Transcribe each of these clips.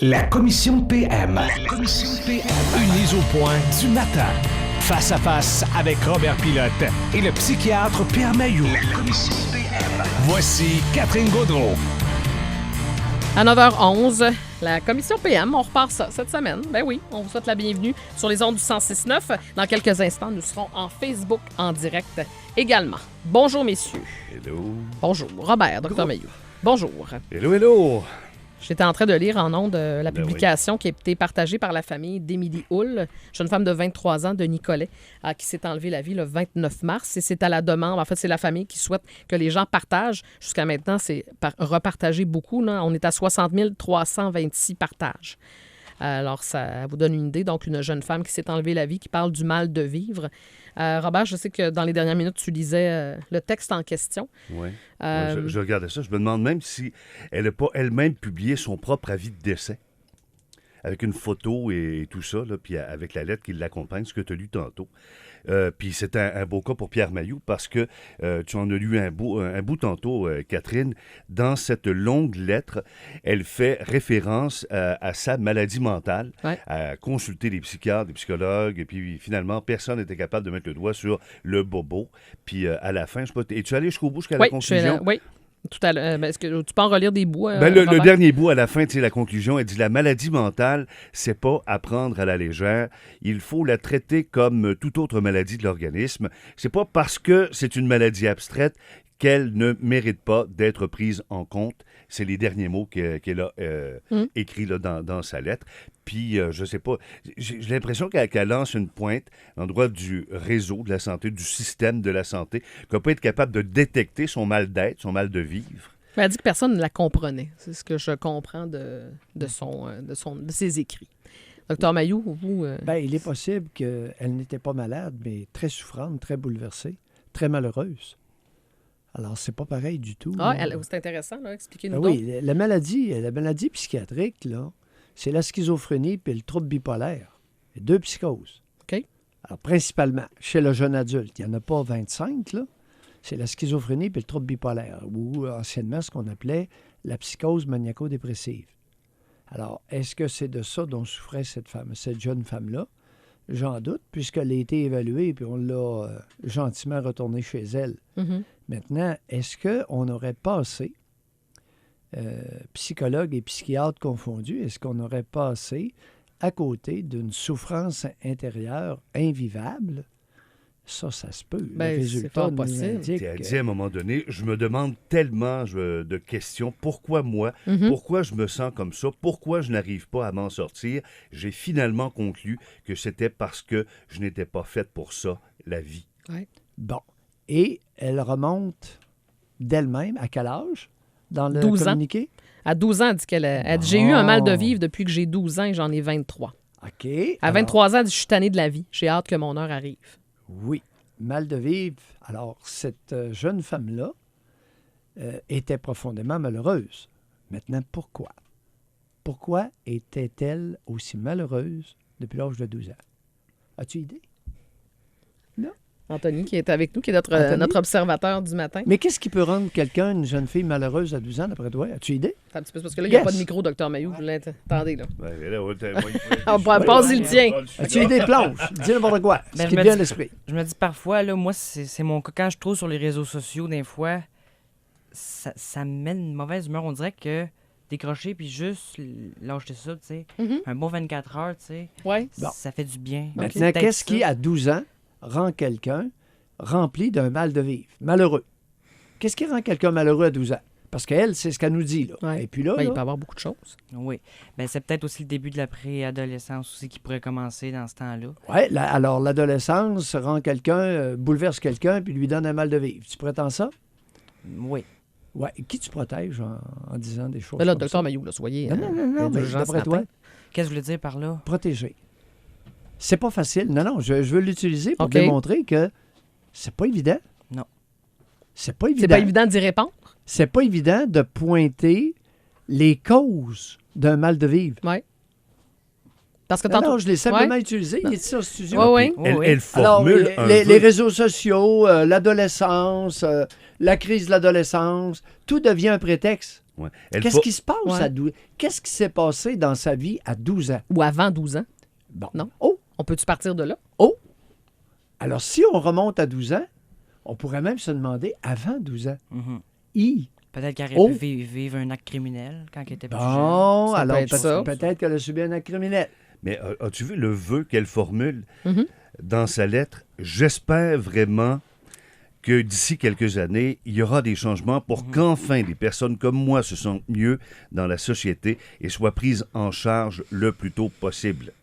La commission PM. La commission PM. Une mise au point du matin. Face à face avec Robert Pilote et le psychiatre Pierre Mailloux. La commission PM. Voici Catherine Gaudreault. À 9h11, la commission PM, on repart ça cette semaine. Ben oui, on vous souhaite la bienvenue sur les ondes du 106.9. Dans quelques instants, nous serons en Facebook en direct également. Bonjour, messieurs. Hello. Bonjour. Robert, Dr. Mailloux. Bonjour. Hello, hello. J'étais en train de lire en ondes la publication qui a été partagée par la famille d'Émilie Hull, jeune femme de 23 ans de Nicolet, qui s'est enlevée la vie le 29 mars. Et c'est à la demande, en fait, c'est la famille qui souhaite que les gens partagent. Jusqu'à maintenant, c'est repartagé beaucoup. Là. On est à 60 326 partages. Alors, ça vous donne une idée. Donc, une jeune femme qui s'est enlevée la vie, qui parle du mal de vivre. Robert, je sais que dans les dernières minutes, tu lisais le texte en question. Oui. Je regardais ça. Je me demande même si elle n'a pas elle-même publié son propre avis de décès. Avec une photo et tout ça, là, puis avec la lettre qui l'accompagne, ce que tu as lu tantôt. Puis c'est un beau cas pour Pierre Mailloux parce que tu en as lu un bout tantôt, Catherine. Dans cette longue lettre, elle fait référence à sa maladie mentale, à consulter des psychiatres, des psychologues, et puis finalement, personne n'était capable de mettre le doigt sur le bobo. Puis à la fin, je sais pas, es-tu allé jusqu'au bout, jusqu'à la conclusion? Oui. Tout à l'heure. Est-ce que tu peux en relire des bouts? Le dernier bout, à la fin, la conclusion, elle dit « La maladie mentale, c'est pas à prendre à la légère. Il faut la traiter comme toute autre maladie de l'organisme. C'est pas parce que c'est une maladie abstraite qu'elle ne mérite pas d'être prise en compte. » C'est les derniers mots qu'elle a écrits là, dans sa lettre. Puis, je sais pas, j'ai l'impression qu'elle lance une pointe à l'endroit du réseau de la santé, du système de la santé, qu'elle peut être capable de détecter son mal d'être, son mal de vivre. Elle a dit que personne ne la comprenait. C'est ce que je comprends de ses écrits. Docteur Mailloux, vous... il est possible qu'elle n'était pas malade, mais très souffrante, très bouleversée, très malheureuse. Alors, c'est pas pareil du tout. C'est intéressant, là. Expliquez-nous donc. Oui, la maladie psychiatrique, là, c'est la schizophrénie puis le trouble bipolaire. Les deux psychoses. OK. Alors, principalement, chez le jeune adulte, il n'y en a pas 25, là. C'est la schizophrénie puis le trouble bipolaire, ou anciennement ce qu'on appelait la psychose maniaco-dépressive. Alors, est-ce que c'est de ça dont souffrait cette jeune femme-là? J'en doute, puisqu'elle a été évaluée puis on l'a gentiment retournée chez elle. Mm-hmm. Maintenant, est-ce qu'on aurait passé, psychologues et psychiatres confondus, est-ce qu'on aurait passé à côté d'une souffrance intérieure invivable? Ça se peut. Le résultat nous indique... Tu as dit à un moment donné, je me demande tellement de questions. Pourquoi moi? Mm-hmm. Pourquoi je me sens comme ça? Pourquoi je n'arrive pas à m'en sortir? J'ai finalement conclu que c'était parce que je n'étais pas faite pour ça, la vie. Ouais. Bon. Et elle remonte d'elle-même à quel âge dans le 12 communiqué? À 12 ans, elle dit elle dit, j'ai eu un mal de vivre depuis que j'ai 12 ans et j'en ai 23. OK. À 23 ans, elle dit, je suis tannée de la vie. J'ai hâte que mon heure arrive. Oui. Mal de vivre. Alors, cette jeune femme-là était profondément malheureuse. Maintenant, pourquoi? Pourquoi était-elle aussi malheureuse depuis l'âge de 12 ans? As-tu idée? Non? Anthony, qui est avec nous, qui est notre observateur du matin. Mais qu'est-ce qui peut rendre quelqu'un, une jeune fille malheureuse à 12 ans, d'après toi? As-tu idée? Un petit peu, parce que là, il n'y a pas de micro, docteur Mailloux. Attendez, là. On Passe-y le tien. As-tu idée, planche? Dis n'importe quoi. Ce qui te vient à l'esprit. Je me dis parfois, là, moi, c'est mon cas. Quand je trouve sur les réseaux sociaux, des fois, ça me met une mauvaise humeur. On dirait que décrocher puis juste lâcher ça, tu sais. Mm-hmm. Un bon 24 heures, tu sais. Oui. Ça fait du bien. Maintenant, Okay. qu'est-ce qui, à 12 ans, rend quelqu'un rempli d'un mal de vivre, malheureux? Qu'est-ce qui rend quelqu'un malheureux à 12 ans? Parce qu'elle, c'est ce qu'elle nous dit, là. Ouais. Et puis là, Il peut y avoir beaucoup de choses. Oui. C'est peut-être aussi le début de la préadolescence aussi qui pourrait commencer dans ce temps-là. Oui, alors l'adolescence rend quelqu'un, bouleverse quelqu'un, puis lui donne un mal de vivre. Tu prétends ça? Oui. Oui. Qui tu protèges en disant des choses Mais là, comme docteur ça? Mailloux, là, soyez... Non, mais d'après toi, Qu'est-ce que vous voulez dire par là? protéger. C'est pas facile. Non, je veux l'utiliser pour OK. démontrer que c'est pas évident. Non. C'est pas évident. C'est pas évident d'y répondre. C'est pas évident de pointer les causes d'un mal de vivre. Oui. Parce que Non, tantôt... je l'ai simplement utilisé. Il est ici en studio. Oui, oui. Elle Alors, formule les réseaux sociaux, l'adolescence, la crise de l'adolescence, tout devient un prétexte Ouais. Qu'est-ce qui se passe Ouais. à 12 Qu'est-ce qui s'est passé dans sa vie à 12 ans? Ou avant 12 ans. Bon. Non. Oh! On peut-tu partir de là? Oh! Alors, si on remonte à 12 ans, on pourrait même se demander avant 12 ans. Peut-être qu'elle Oh. aurait pu vivre un acte criminel quand elle était plus jeune. Bon, Ça alors peut être ça. peut-être qu'elle a subi un acte criminel. Mais as-tu vu le vœu qu'elle formule Mhm. dans sa lettre? J'espère vraiment que d'ici quelques années, il y aura des changements pour qu'enfin des personnes comme moi se sentent mieux dans la société et soient prises en charge le plus tôt possible.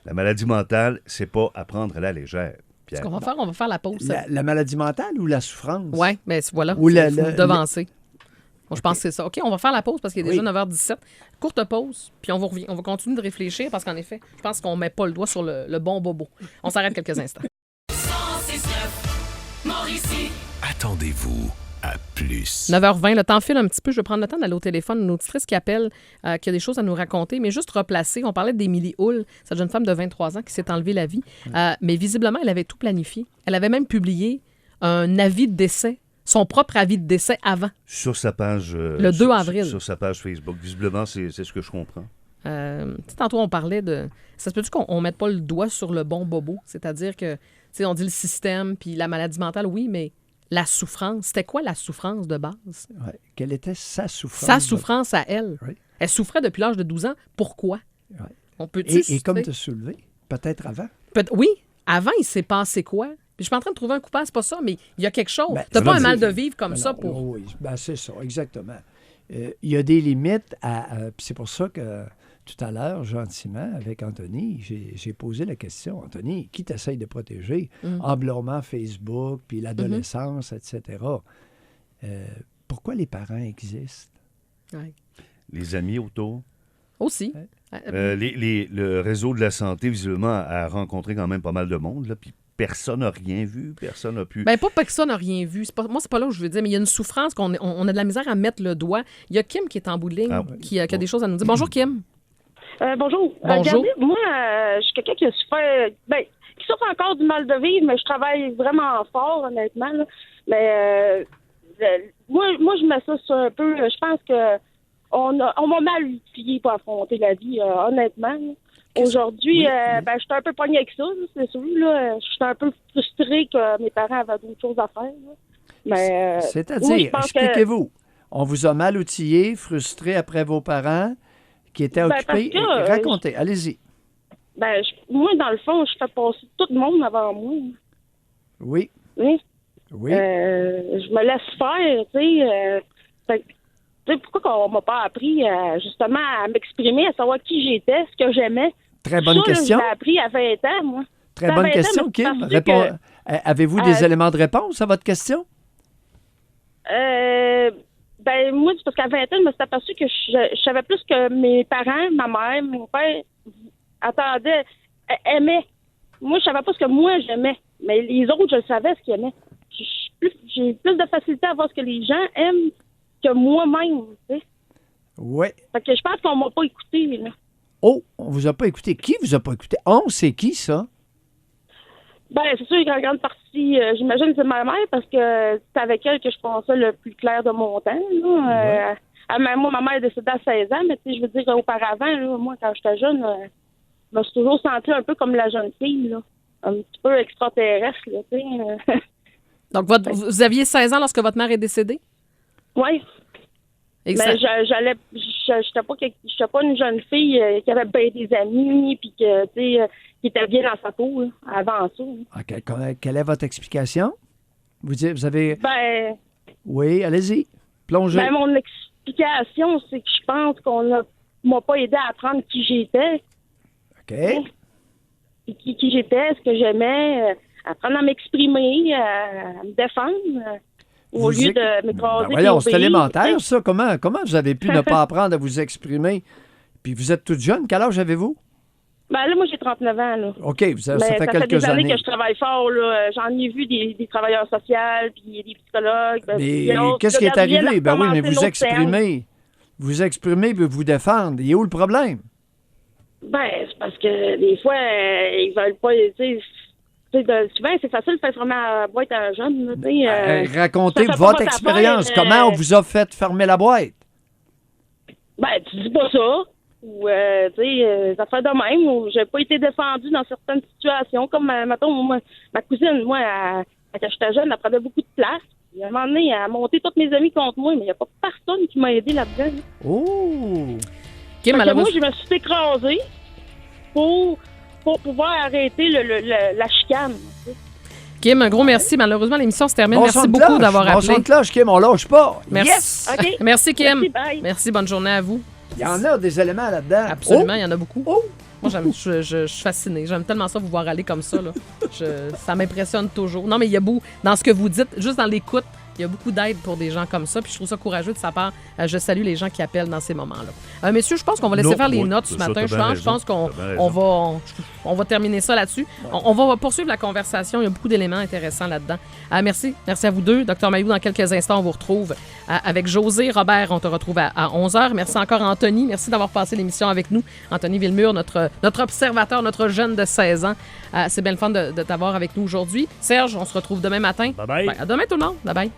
La maladie mentale, c'est pas à prendre à la légère, Ce Pierre. qu'on va faire, on va faire la pause. La maladie mentale ou la souffrance? Oui, mais voilà. Ou Il la- faut la- devancer. Bon, je pense que c'est ça. OK, on va faire la pause parce qu'il est Oui. déjà 9h17. Courte pause, puis on va continuer de réfléchir parce qu'en effet, je pense qu'on met pas le doigt sur le bon bobo. On s'arrête quelques instants. Attendez-vous à plus. 9h20, le temps file un petit peu. Je vais prendre le temps d'aller au téléphone. Une auditrice qui appelle, qui a des choses à nous raconter, mais juste replacer. On parlait d'Émilie Hull, cette jeune femme de 23 ans qui s'est enlevée la vie. Mais visiblement, elle avait tout planifié. Elle avait même publié un avis de décès, son propre avis de décès avant. Sur sa page... Le 2 avril. Sur sa page Facebook. Visiblement, c'est ce que je comprends. Tu sais, tantôt, on parlait de... Ça se peut-tu qu'on ne mette pas le doigt sur le bon bobo? C'est-à-dire que, tu sais, on dit le système, puis la maladie mentale, oui, mais la souffrance, c'était quoi la souffrance de base? Ouais. Quelle était sa souffrance? Sa souffrance à elle. Oui. Elle souffrait depuis l'âge de 12 ans. Pourquoi? Ouais. On peut Et comme te soulever, peut-être avant. Oui, avant, il s'est passé quoi? Puis je suis pas en train de trouver un coupable, c'est pas ça, mais il y a quelque chose. Ben, T'as ça pas va un mal dire- de vivre comme Ben ça non, pour... Oui, c'est ça, exactement. Il y a des limites puis c'est pour ça que tout à l'heure, gentiment, avec Anthony, j'ai posé la question. Anthony, qui t'essaye de protéger? Emblâmement Facebook, puis l'adolescence, etc. Pourquoi les parents existent? Ouais. Les amis autour. Aussi. Le réseau de la santé, visiblement, a rencontré quand même pas mal de monde, là, puis personne n'a rien vu, personne n'a pu... Ben, pas personne n'a rien vu. Moi, c'est pas là où je veux dire, mais il y a une souffrance qu'on on a de la misère à mettre le doigt. Il y a Kim qui est en bout de ligne, Ah, qui a des choses à nous dire. Bonjour, Kim. Bonjour. Bonjour. Regardez, moi, je suis quelqu'un qui a souffert, qui souffre encore du mal de vivre, mais je travaille vraiment fort, honnêtement. Là. Mais moi, je mets ça sur un peu. Je pense que on m'a mal outillé pour affronter la vie, honnêtement. Là. Aujourd'hui, je suis un peu pognée avec ça, là, c'est sûr. Là. Je suis un peu frustrée que mes parents avaient d'autres choses à faire. Là. Mais, C'est-à-dire, oui, je pense que- expliquez-vous. On vous a mal outillé, frustré après vos parents qui étaient Ben, occupés. parce que, Racontez, allez-y. moi, dans le fond, je fais passer tout le monde avant moi. Oui, Oui. oui. Je me laisse faire, tu sais. Fait que, tu sais, pourquoi on m'a pas appris justement à m'exprimer, à savoir qui j'étais, ce que j'aimais. Très bonne Ça, là, question. je l'ai appris à 20 ans, moi. Très Ça bonne va être question, là, mais Kim. parce que- Avez-vous des éléments de réponse à votre question? Moi, c'est parce qu'à 20 ans, je me suis aperçue que je savais plus que mes parents, ma mère, mon père attendaient, aimaient. Moi, je savais pas ce que moi j'aimais, mais les autres, je le savais ce qu'ils aimaient. J'ai plus de facilité à voir ce que les gens aiment que moi-même, tu sais. Oui. Fait que je pense qu'on m'a pas écouté, là. Oh, on vous a pas écouté. Qui vous a pas écouté? On, c'est qui, ça? Ben, c'est sûr qu'en grande partie, j'imagine que c'est ma mère parce que c'est avec elle que je pensais le plus clair de mon temps, là. Moi, ma mère est décédée à 16 ans, mais tu sais, je veux dire, auparavant, là, moi, quand j'étais jeune, je me suis toujours sentie un peu comme la jeune fille, là. Un petit peu extraterrestre, là, tu sais. Donc, vous aviez 16 ans lorsque votre mère est décédée? Oui. Et Mais ça- j'étais pas une jeune fille qui avait bien des amis, puis que, tu sais, qui était bien dans sa peau, là, avant ça. Là. OK. Quelle est votre explication? Vous avez... Ben, Oui, allez-y. Plongez. mon explication, c'est que je pense qu'on m'a pas aidé à apprendre qui j'étais, OK. puis qui j'étais, ce que j'aimais, apprendre à m'exprimer, à me défendre, au lieu de m'écraser. Voyons, puis c'est obéir, élémentaire, tu sais. ça. Comment vous avez pu ne pas apprendre à vous exprimer? Puis vous êtes toute jeune. Quel âge avez-vous? Ben là, moi, j'ai 39 ans, là. OK, ça Mais fait quelques des années années. que je travaille fort, là. J'en ai vu des travailleurs sociaux, puis des psychologues. Ben, Mais puis l'autre, qu'est-ce qui là, est Gabriel a arrivé? Ben oui, mais recommencé vous l'autre séance. exprimez. Vous exprimez puis vous défendre. Il est où le problème? Ben, c'est parce que des fois, ils veulent pas, tu sais, souvent, c'est facile de faire fermer la boîte à un jeune, là, tu sais. Racontez ça fait pas votre votre expérience. affaire, Comment on vous a fait fermer la boîte? Ben, tu dis pas ça. Ou, tu sais, ça fait de même. Ou j'ai pas été défendue dans certaines situations. Comme, mettons, moi, ma cousine, moi, quand j'étais jeune, elle prenait beaucoup de place. Puis, à un moment donné, elle a monté toutes mes amis contre moi, mais il n'y a pas personne qui m'a aidé là-dedans. Oh! Moi, je me suis écrasée pour pouvoir arrêter la chicane. Tu sais. Kim, un gros merci. Malheureusement, l'émission se termine. Bon merci beaucoup d'avoir appelé. Bon son de cloche, Kim, on lâche pas. Merci. Yes! Okay. Merci, Kim. Merci, bye. Merci, bonne journée à vous. Il y en a des éléments là-dedans. Absolument, il y en a beaucoup. Oh! Moi, je suis fascinée. J'aime tellement ça, vous voir aller comme ça. Là. Ça m'impressionne toujours. Non, mais il y a beaucoup, dans ce que vous dites, juste dans l'écoute, il y a beaucoup d'aide pour des gens comme ça. Puis je trouve ça courageux de sa part. Je salue les gens qui appellent dans ces moments-là. Messieurs, je pense qu'on va laisser faire les notes ce matin. Je pense qu'on va terminer ça là-dessus. On va poursuivre la conversation. Il y a beaucoup d'éléments intéressants là-dedans. Merci. Merci à vous deux. Dr Mailloux, dans quelques instants, on vous retrouve avec José. Robert, on te retrouve à 11h. Merci encore, Anthony. Merci d'avoir passé l'émission avec nous. Anthony Villemur, notre observateur, notre jeune de 16 ans. C'est bien le fun de t'avoir avec nous aujourd'hui. Serge, on se retrouve demain matin. Bye-bye. À demain, tout le monde. Bye-bye.